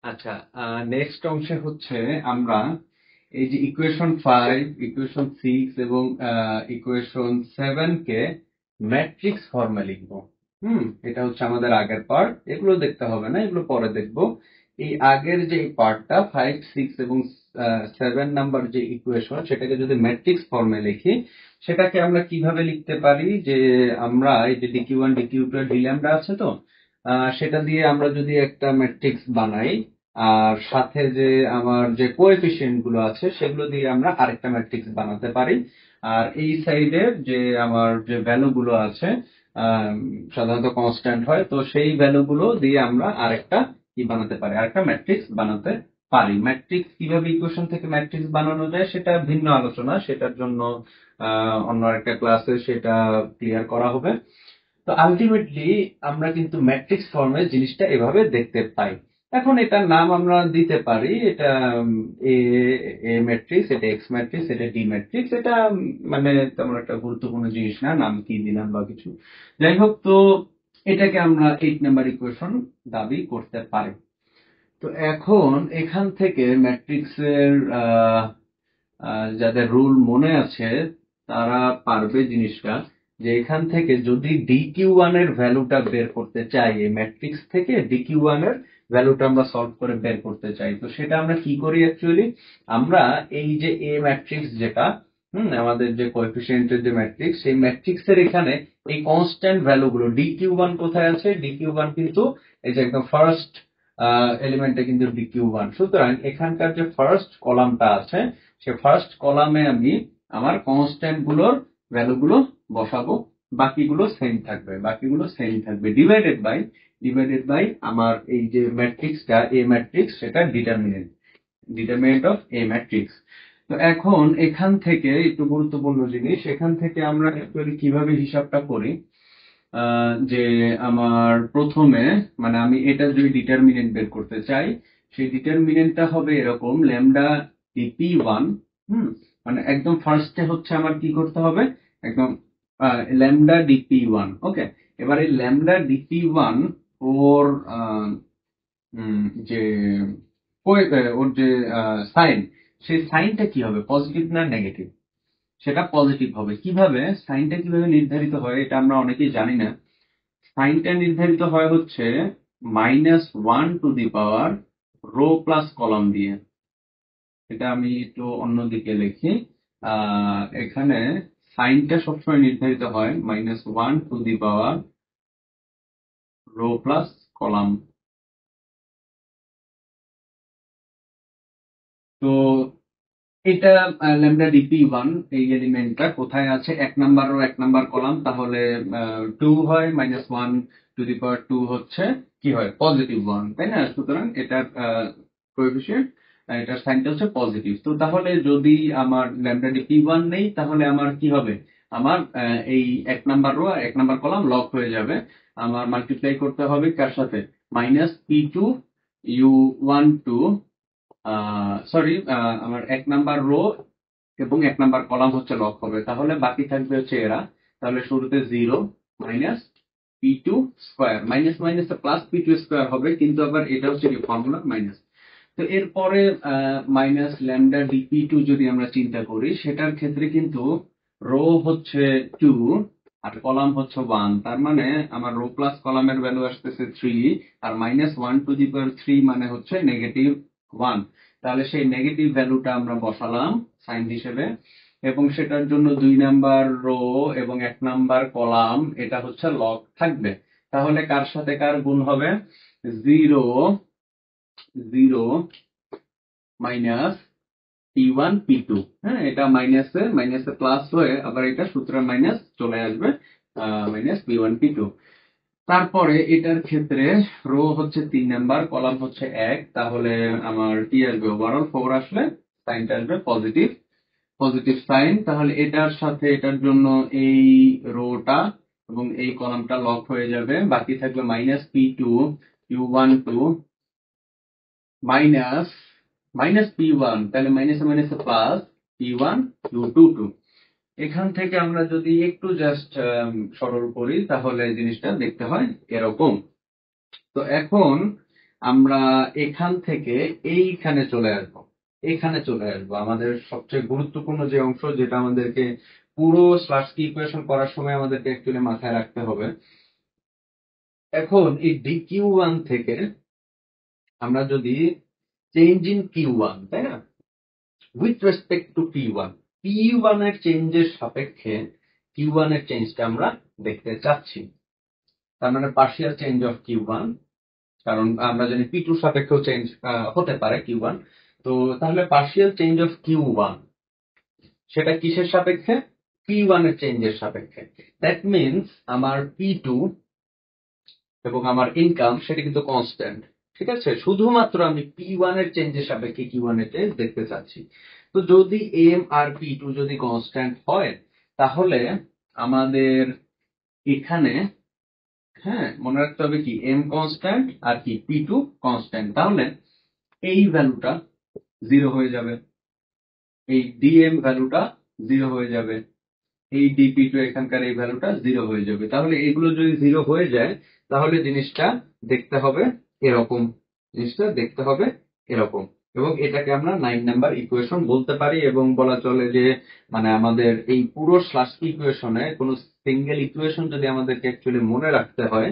আচ্ছা, নেক্সট অংশে হচ্ছে আমরা এই যে ইকুয়েশন 5, ইকুয়েশন 6 এবং ইকুয়েশন 7 কে ম্যাট্রিক্স ফর্মে লিখবো। এটা হচ্ছে আমাদের আগের পার্ট। এগুলো দেখতে হবে না, এগুলো পরে দেখবো। এই আগের যে পার্টটা 5, 6 এবং 7 নাম্বার যে ইকুয়েশন, সেটাকে যদি ম্যাট্রিক্স ফর্মে লিখি, সেটাকে আমরা কিভাবে লিখতে পারি? যে আমরা এই যে ডিকিউ1 ডিকিউ2 এর ডি ল্যামডা আছে তো, সেটা দিয়ে আমরা যদি একটা ম্যাট্রিক্স বানাই, আর সাথে যে আমার যে কোএফিসিয়েন্ট গুলো আছে সেগুলো দিয়ে আমরা আরেকটা ম্যাট্রিক্স বানাতে পারি। আর এই সাইডের যে আমার যে ভ্যালু গুলো আছে সাধারণত কনস্ট্যান্ট হয়, তো সেই ভ্যালু গুলো দিয়ে আমরা আরেকটা কি বানাতে পারি, আরেকটা ম্যাট্রিক্স বানাতে পারি। ম্যাট্রিক্স কিভাবে ইকুয়েশন থেকে ম্যাট্রিক্স বানানো যায় সেটা ভিন্ন আলোচনা, সেটার জন্য অন্য একটা ক্লাসে সেটা ক্লিয়ার করা হবে। তো আলটিমেটলি আমরা কিন্তু ম্যাট্রিক্স ফর্মে জিনিসটা এভাবে দেখতে পাই। এখন এটার নাম আমরা দিতে পারি, এটা এ এ ম্যাট্রিক্স, এটা এক্স ম্যাট্রিক্স, এটা ডি ম্যাট্রিক্স। এটা মানে তেমন একটা গুরুত্বপূর্ণ জিনিস না, নাম কি দিলাম বা কিছু। যাই হোক, তো এটাকে আমরা 8 নাম্বার ইকুয়েশন দাবি করতে পারি। তো এখন এখান থেকে ম্যাট্রিক্সের যাদের রুল মনে আছে তারা পারবে জিনিসটা, যে এখান থেকে যদি ডিকিউ1 এর ভ্যালুটা বের করতে চাই, এই ম্যাট্রিক্স থেকে ডিকিউ1 এর ভ্যালুটা আমরা সলভ করে বের করতে চাই, তো সেটা আমরা কি করি অ্যাকচুয়ালি? আমরা এই যে এ ম্যাট্রিক্স যেটা আমাদের যে কোএফিসিয়েন্টের যে ম্যাট্রিক্স, সেই ম্যাট্রিক্সের এখানে এই কনস্ট্যান্ট ভ্যালুগুলো ডিকিউ1 কোথায় আছে? ডিকিউ1 কিন্তু এই যে একদম ফার্স্ট এলিমেন্টে কিন্তু ডিকিউ1। সুতরাং এখানকার যে ফার্স্ট কলামটা আছে, সে ফার্স্ট কলামে আমি আমার কনস্ট্যান্ট গুলোর ভ্যালুগুলো বসাবো, বাকিগুলো সেম থাকবে ডিভাইডেড বাই আমার এই যে ম্যাট্রিক্সটা এ ম্যাট্রিক্স, সেটা ডিটারমিনেন্ট অফ এ ম্যাট্রিক্স। তো এখন এখান থেকে একটু গুরুত্বপূর্ণ জিনিস, এখান থেকে আমরা অ্যাকচুয়ালি কিভাবে হিসাবটা করি, যে আমার প্রথমে মানে আমি এটা যদি ডিটারমিনেন্ট বের করতে চাই, সেই ডিটারমিনেন্টটা হবে এরকম ল্যামডা ডিপি ওয়ান। মানে একদম ফার্স্টে হচ্ছে আমার কি করতে হবে, একদম ল্যামডা ডিপি ওয়ান। ওকে, এবার এই ল্যামডা ডিপি ওয়ান ওর যে ওর যে সাইন, সেই সাইনটা কি হবে, পজিটিভ না নেগেটিভ? সেটা পজিটিভ হবে। কিভাবে সাইনটা কিভাবে নির্ধারিত হয় এটা আমরা অনেকেই জানি না। সাইনটা নির্ধারিত হয় হচ্ছে -1 to the power row plus column দিয়ে। এটা আমি একটু অন্যদিকে লিখি। এখানে সাইনটা সবসময় নির্ধারিত হয় -1 to the power row plus column. তো এটা ল্যামডা ডিপি ওয়ান, এই এলিমেন্টটা কোথায় আছে? 1 নাম্বার রো 1 নাম্বার কলাম, তাহলে 2 হয়, -1 টু দি পাওয়ার 2 হচ্ছে কি হয়, পজিটিভ 1, তাই না? সুতরাং এটার কোএফিসিয়েন্ট, এটার সাইনটা হচ্ছে পজিটিভ। তো তাহলে যদি আমার ল্যামডা ডিপি ওয়ান নেই, তাহলে আমার কি হবে? আমার এই 1 number rho 1 number column lock হয়ে যাবে। আমার মাল্টিপ্লাই করতে হবে কার সাথে? -p2 u12, সরি, আমার 1 নাম্বার রো এবং 1 নাম্বার কলাম হচ্ছে লক হবে, তাহলে বাকি থাকবে হচ্ছে এরা। তাহলে শুরুতে 0 minus p2 square, minus minus plus p2 square হবে, কিন্তু আবার এটা হচ্ছে কি ফর্মুলা মাইনাস। তো এরপরে মাইনাস ল্যামডা ডিপি2 যদি আমরা চিন্তা করি, সেটার ক্ষেত্রে কিন্তু রো হচ্ছে 2 আর কলাম হচ্ছে 1, তার মানে আমার রো প্লাস কলামের ভ্যালু আসতেছে 3, আর -1 টু দি পাওয়ার 3 মানে হচ্ছে -1। তাহলে সেই নেগেটিভ ভ্যালুটা আমরা বসালাম সাইন হিসেবে, এবং সেটার জন্য 2 নাম্বার রো এবং 1 নাম্বার কলাম এটা হচ্ছে লক থাকবে। তাহলে কার সাথে কার গুণ হবে? 0 0 মাইনাস p1 p2। হ্যাঁ, এটা মাইনাসে মাইনাসে প্লাস হয়ে আবার এটা সূত্রের মাইনাস চলে আসবে, মাইনাস p1 p2। তারপরে এটার ক্ষেত্রে রো হচ্ছে 3 নাম্বার, কলাম হচ্ছে 1, তাহলে আমার কি আসবে? ওভারঅল 4 আসলে সাইনটা আসবে পজিটিভ, পজিটিভ সাইন। তাহলে এটার সাথে এটার জন্য এই রোটা এবং এই কলামটা লক হয়ে যাবে, বাকি থাকবে -p2 u12 মাইনাস p1, তাহলে মাইনাসে মাইনাসে প্লাস p1 u22। এখান থেকে আমরা যদি একটু জাস্ট সরল করি, তাহলে জিনিসটা দেখতে হয় এরকম। তো এখন আমরা এখান থেকে এইখানে চলে আসবো, এখানে চলে আসবো আমাদের সবচেয়ে গুরুত্বপূর্ণ যে অংশ, যেটা আমাদেরকে পুরো স্লাশ কি ইকুয়েশন করার সময় আমাদেরকে অ্যাকচুয়ালি মাথায় রাখতে হবে। এখন এই dq1 থেকে আমরা যদি চেঞ্জ ইন q1, তাই না, with respect to p1, p1 এর চেঞ্জের সাপেক্ষে q1 এর চেঞ্জটা আমরা দেখতে চাচ্ছি। তার মানে পার্শিয়াল চেঞ্জ অফ q1, কারণ আমরা জানি p2 সাপেক্ষেও চেঞ্জ হতে পারে q1। তো তাহলে পার্শিয়াল চেঞ্জ অফ q1 সেটা কিসের সাপেক্ষে? p1 এর চেঞ্জের সাপেক্ষে। দ্যাট মিনস আমার p2 এবং আমার ইনকাম সেটা কিন্তু কনস্ট্যান্ট, ঠিক আছে? শুধুমাত্র আমি p1 এর চেঞ্জের সাপেক্ষে q1 এর চেঞ্জ দেখতে চাচ্ছি। তো যদি m আর p2 যদি কনস্ট্যান্ট হয়, তাহলে আমাদের এখানে, হ্যাঁ, মনে রাখতে হবে কি m কনস্ট্যান্ট আর কি p2 কনস্ট্যান্ট। তাহলে এই ভ্যালুটা 0 হয়ে যাবে, এই dm ভ্যালুটা 0 হয়ে যাবে, এই dp2 এখানকার এই ভ্যালুটা 0 হয়ে যাবে। তাহলে এগুলো যদি 0 হয়ে যায়, তাহলে জিনিসটা দেখতে হবে এরকম, জিনিসটা দেখতে হবে এরকম। এবং এটাকে আমরা 9 নাম্বার ইকুয়েশন বলতে পারি, এবং বলা চলে যে মানে আমাদের এই পুরো স্লাশ ইকুয়েশনে কোনো সিঙ্গেল ইকুয়েশন যদি আমাদেরকে অ্যাকচুয়ালি মনে রাখতে হয়,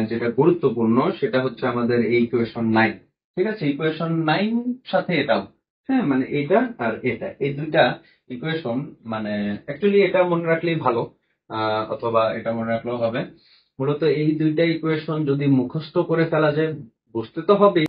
যেটা গুরুত্বপূর্ণ, সেটা হচ্ছে আমাদের এই ইকুয়েশন 9। ঠিক আছে, ইকুয়েশন 9 সাথে এটাও, হ্যাঁ, মানে এটা আর এটা, এই দুইটা ইকুয়েশন মানে অ্যাকচুয়ালি এটা মনে রাখলেই ভালো, অথবা এটা মনে রাখলেও হবে। মূলত এই দুইটা ইকুয়েশন যদি মুখস্থ করে ফেলা যায়, বুঝতে তো হবে।